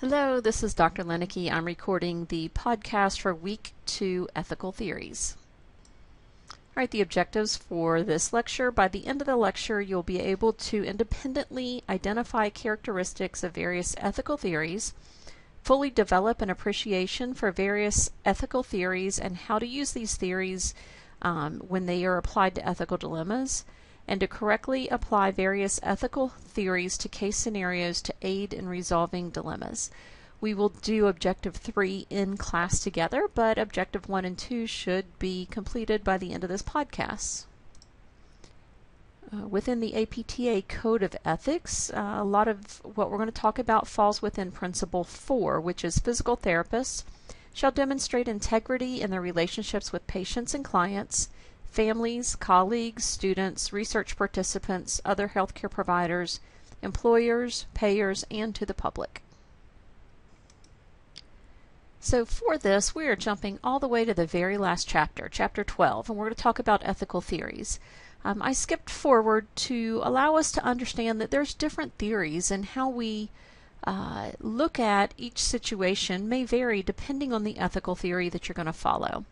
Hello, this is Dr. Lenicky. I'm recording the podcast for Week 2 Ethical Theories. All right, the objectives for this lecture. By the end of the lecture, you'll be able to independently identify characteristics of various ethical theories, fully develop an appreciation for various ethical theories and how to use these theories when they are applied to ethical dilemmas, and to correctly apply various ethical theories to case scenarios to aid in resolving dilemmas. We will do Objective 3 in class together, but Objective 1 and 2 should be completed by the end of this podcast. Within the APTA Code of Ethics, a lot of what we're going to talk about falls within Principle 4, which is physical therapists shall demonstrate integrity in their relationships with patients and clients, families, colleagues, students, research participants, other healthcare providers, employers, payers, and to the public. So for this, we are jumping all the way to the very last chapter, Chapter 12, and we're going to talk about ethical theories. I skipped forward to allow us to understand that there's different theories, and how we look at each situation may vary depending on the ethical theory that you're going to follow.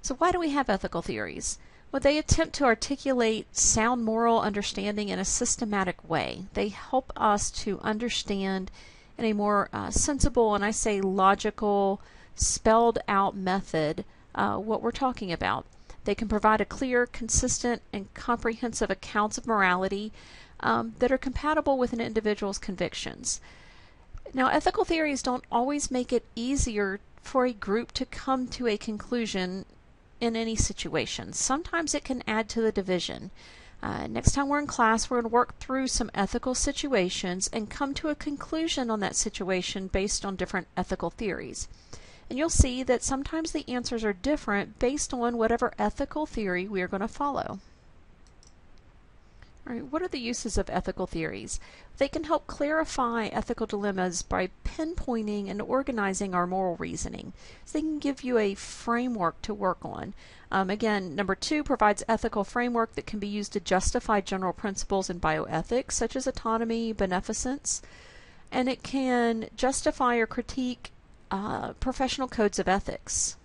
So why do we have ethical theories? Well, they attempt to articulate sound moral understanding in a systematic way. They help us to understand in a more sensible, and I say logical, spelled out method what we're talking about. They can provide a clear, consistent, and comprehensive accounts of morality that are compatible with an individual's convictions. Now, ethical theories don't always make it easier for a group to come to a conclusion in any situation. Sometimes it can add to the division. Next time we're in class, we're going to work through some ethical situations and come to a conclusion on that situation based on different ethical theories. And you'll see that sometimes the answers are different based on whatever ethical theory we are going to follow. All right, what are the uses of ethical theories? They can help clarify ethical dilemmas by pinpointing and organizing our moral reasoning. So they can give you a framework to work on. Again, number 2 provides ethical framework that can be used to justify general principles in bioethics, such as autonomy, beneficence, and it can justify or critique professional codes of ethics.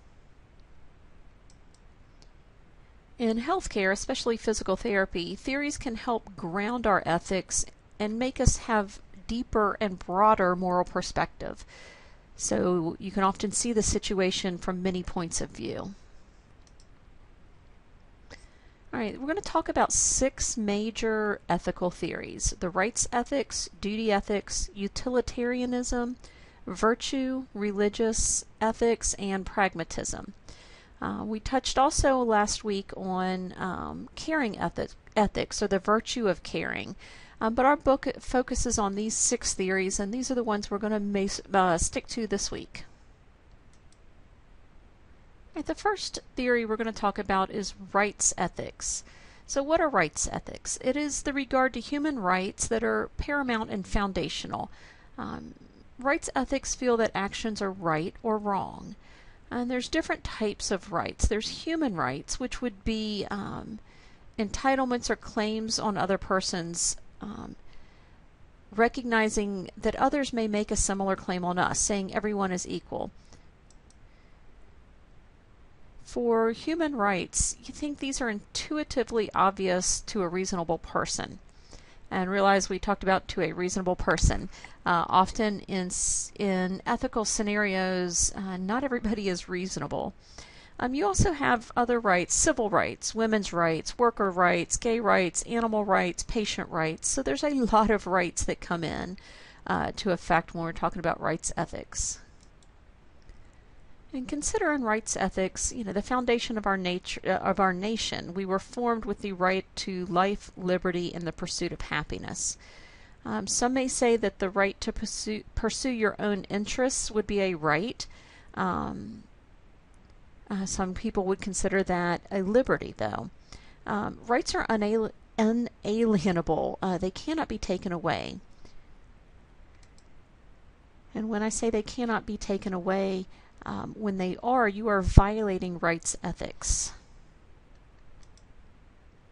In healthcare, especially physical therapy, theories can help ground our ethics and make us have deeper and broader moral perspective. So you can often see the situation from many points of view. All right, we're going to talk about 6 major ethical theories: the rights ethics, duty ethics, utilitarianism, virtue, religious ethics, and pragmatism. We touched also last week on caring ethics, or the virtue of caring. But our book focuses on these 6 theories, and these are the ones we're going to stick to this week. Right, the first theory we're going to talk about is rights ethics. So what are rights ethics? It is the regard to human rights that are paramount and foundational. Rights ethics feel that actions are right or wrong. And there's different types of rights. There's human rights, which would be entitlements or claims on other persons, recognizing that others may make a similar claim on us, saying everyone is equal. For human rights, you think these are intuitively obvious to a reasonable person. And realize we talked about to a reasonable person. Often in ethical scenarios, not everybody is reasonable. You also have other rights: civil rights, women's rights, worker rights, gay rights, animal rights, patient rights. So there's a lot of rights that come in to effect when we're talking about rights ethics. And considering rights ethics, the foundation of our nation, we were formed with the right to life, liberty, and the pursuit of happiness. Some may say that the right to pursue your own interests would be a right. Some people would consider that a liberty, though. Rights are unalienable. They cannot be taken away. And when I say they cannot be taken away, when they are, you are violating rights ethics.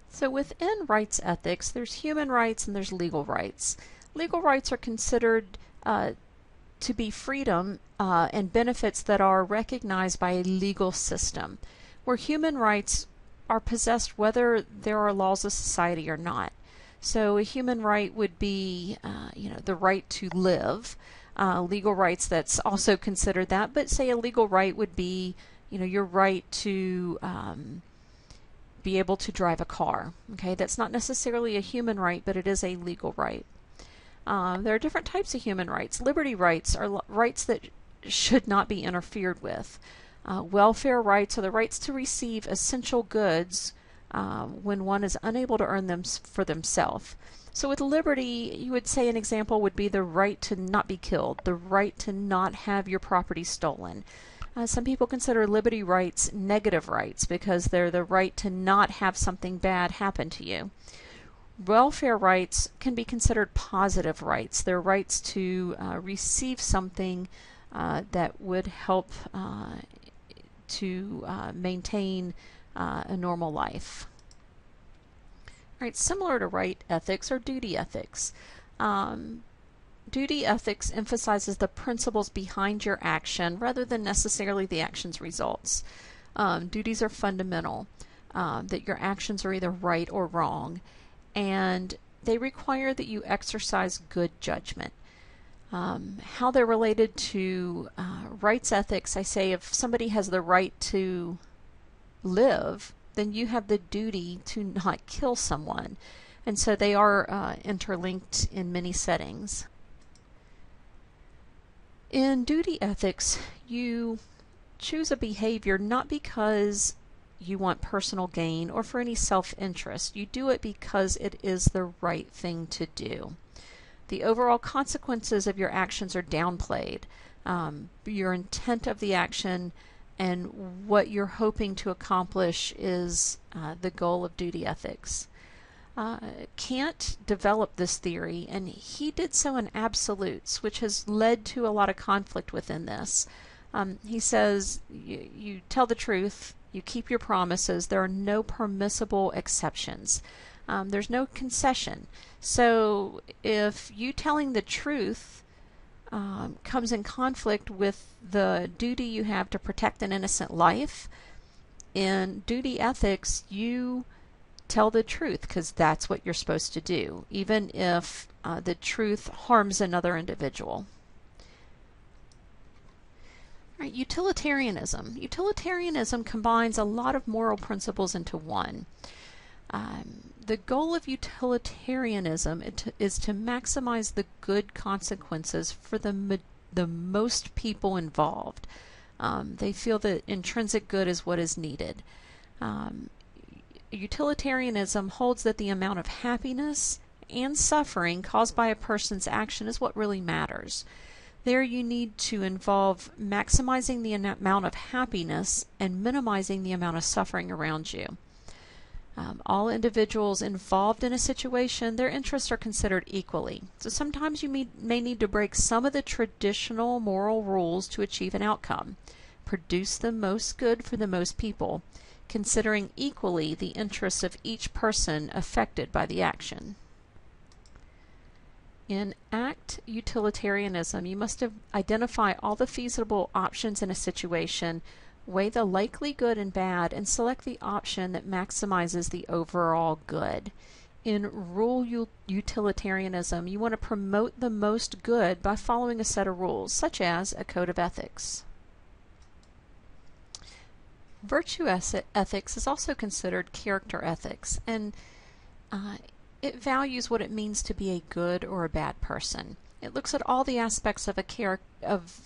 So within rights ethics, there's human rights and there's legal rights. Legal rights are considered to be freedom and benefits that are recognized by a legal system, where human rights are possessed whether there are laws of society or not. So a human right would be, the right to live. Legal rights, that's also considered that, but say a legal right would be, your right to be able to drive a car. Okay, that's not necessarily a human right, but it is a legal right. There are different types of human rights. Liberty rights are rights that should not be interfered with. Welfare rights are the rights to receive essential goods when one is unable to earn them for themselves. So with liberty, you would say an example would be the right to not be killed, the right to not have your property stolen. Some people consider liberty rights negative rights because they're the right to not have something bad happen to you. Welfare rights can be considered positive rights. They're rights to receive something that would help to maintain a normal life. All right, similar to right ethics or duty ethics. Duty ethics emphasizes the principles behind your action rather than necessarily the action's results. Duties are fundamental, that your actions are either right or wrong, and they require that you exercise good judgment. How they're related to rights ethics, I say if somebody has the right to live, then you have the duty to not kill someone. And so they are interlinked in many settings. In duty ethics, you choose a behavior not because you want personal gain or for any self-interest. You do it because it is the right thing to do. The overall consequences of your actions are downplayed. Your intent of the action and what you're hoping to accomplish is the goal of duty ethics. Kant developed this theory, and he did so in absolutes, which has led to a lot of conflict within this. He says, you tell the truth, you keep your promises, there are no permissible exceptions. There's no concession. So if you telling the truth comes in conflict with the duty you have to protect an innocent life, in duty ethics you tell the truth because that's what you're supposed to do, even if the truth harms another individual. All right, utilitarianism. Utilitarianism combines a lot of moral principles into one. The goal of utilitarianism is to maximize the good consequences for the most people involved. They feel that intrinsic good is what is needed. Utilitarianism holds that the amount of happiness and suffering caused by a person's action is what really matters. There you need to involve maximizing the amount of happiness and minimizing the amount of suffering around you. All individuals involved in a situation, their interests are considered equally. So sometimes you may need to break some of the traditional moral rules to achieve an outcome. Produce the most good for the most people, considering equally the interests of each person affected by the action. In ACT utilitarianism, you must identify all the feasible options in a situation, weigh the likely good and bad, and select the option that maximizes the overall good. In rule utilitarianism, you want to promote the most good by following a set of rules, such as a code of ethics. Virtue ethics is also considered character ethics, and it values what it means to be a good or a bad person. It looks at all the aspects of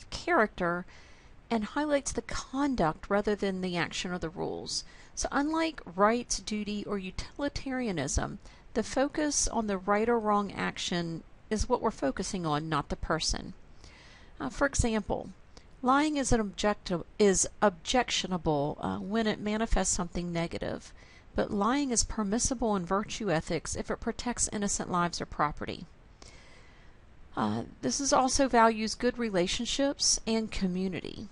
character and highlights the conduct rather than the action or the rules. So unlike rights, duty, or utilitarianism, the focus on the right or wrong action is what we're focusing on, not the person. For example, lying is objectionable when it manifests something negative, but lying is permissible in virtue ethics if it protects innocent lives or property. This also values good relationships and community.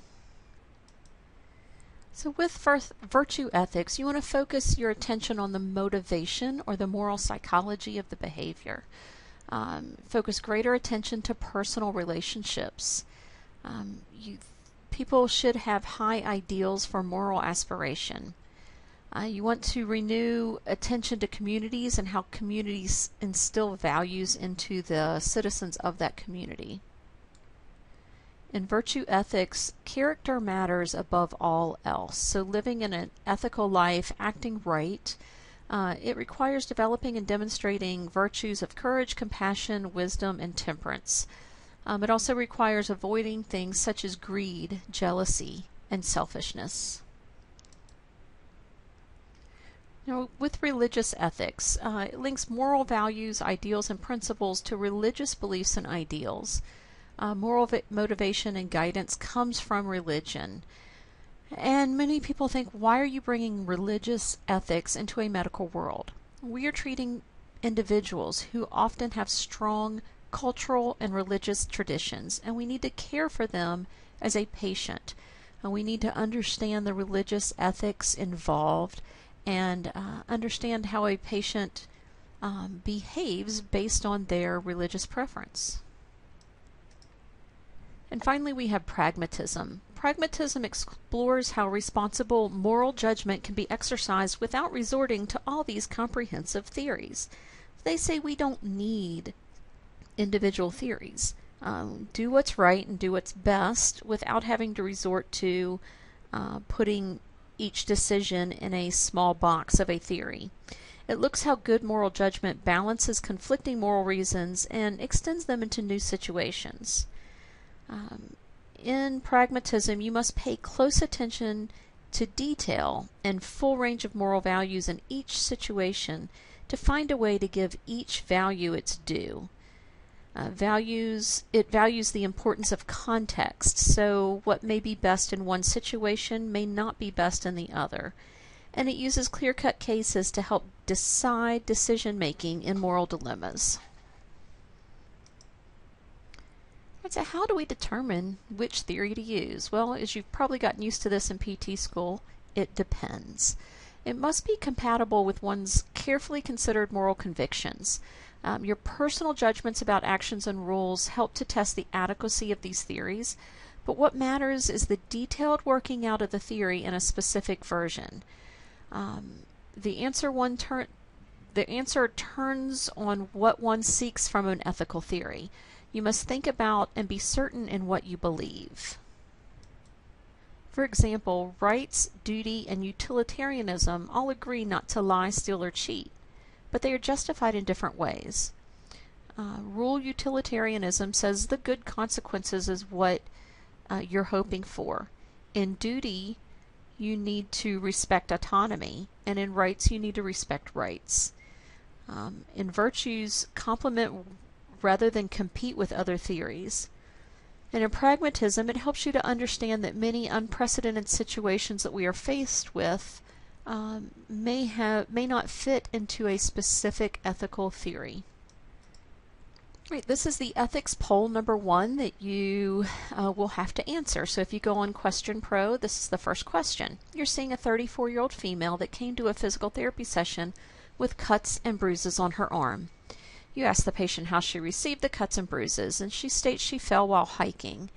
So with virtue ethics, you want to focus your attention on the motivation or the moral psychology of the behavior. Focus greater attention to personal relationships. People should have high ideals for moral aspiration. You want to renew attention to communities and how communities instill values into the citizens of that community. In virtue ethics, character matters above all else. So living in an ethical life, acting right, it requires developing and demonstrating virtues of courage, compassion, wisdom, and temperance. It also requires avoiding things such as greed, jealousy, and selfishness. Now, with religious ethics, it links moral values, ideals, and principles to religious beliefs and ideals. Moral motivation and guidance comes from religion. And many people think, why are you bringing religious ethics into a medical world? We are treating individuals who often have strong cultural and religious traditions, and we need to care for them as a patient. And we need to understand the religious ethics involved and understand how a patient behaves based on their religious preference. And finally, we have pragmatism. Pragmatism explores how responsible moral judgment can be exercised without resorting to all these comprehensive theories. They say we don't need individual theories. Do what's right and do what's best without having to resort to putting each decision in a small box of a theory. It looks how good moral judgment balances conflicting moral reasons and extends them into new situations. In pragmatism, you must pay close attention to detail and full range of moral values in each situation to find a way to give each value its due. It values the importance of context, so what may be best in one situation may not be best in the other. And it uses clear-cut cases to help decide decision-making in moral dilemmas. So how do we determine which theory to use? Well, as you've probably gotten used to this in PT school, it depends. It must be compatible with one's carefully considered moral convictions. Your personal judgments about actions and rules help to test the adequacy of these theories, but what matters is the detailed working out of the theory in a specific version. The answer turns on what one seeks from an ethical theory. You must think about and be certain in what you believe. For example, rights, duty, and utilitarianism all agree not to lie, steal, or cheat, but they are justified in different ways. Rule utilitarianism says the good consequences is what you're hoping for. In duty, you need to respect autonomy, and in rights, you need to respect rights. In virtues, complement rather than compete with other theories. And in pragmatism, it helps you to understand that many unprecedented situations that we are faced with may not fit into a specific ethical theory. Right, this is the ethics poll number 1 that you will have to answer. So if you go on Question Pro, this is the first question. You're seeing a 34-year-old female that came to a physical therapy session with cuts and bruises on her arm. You ask the patient how she received the cuts and bruises, and she states she fell while hiking.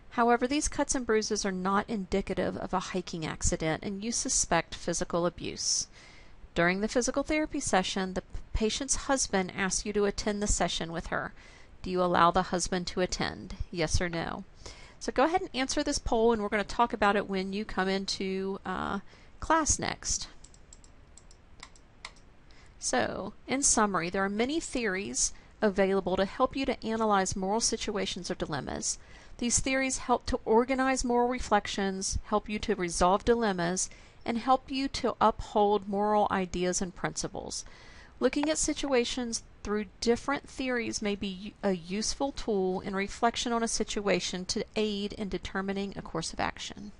However, these cuts and bruises are not indicative of a hiking accident, and you suspect physical abuse. During the physical therapy session, the patient's husband asks you to attend the session with her. Do you allow the husband to attend? Yes or no? So go ahead and answer this poll, and we're going to talk about it when you come into class next. So, in summary, there are many theories available to help you to analyze moral situations or dilemmas. These theories help to organize moral reflections, help you to resolve dilemmas, and help you to uphold moral ideas and principles. Looking at situations through different theories may be a useful tool in reflection on a situation to aid in determining a course of action.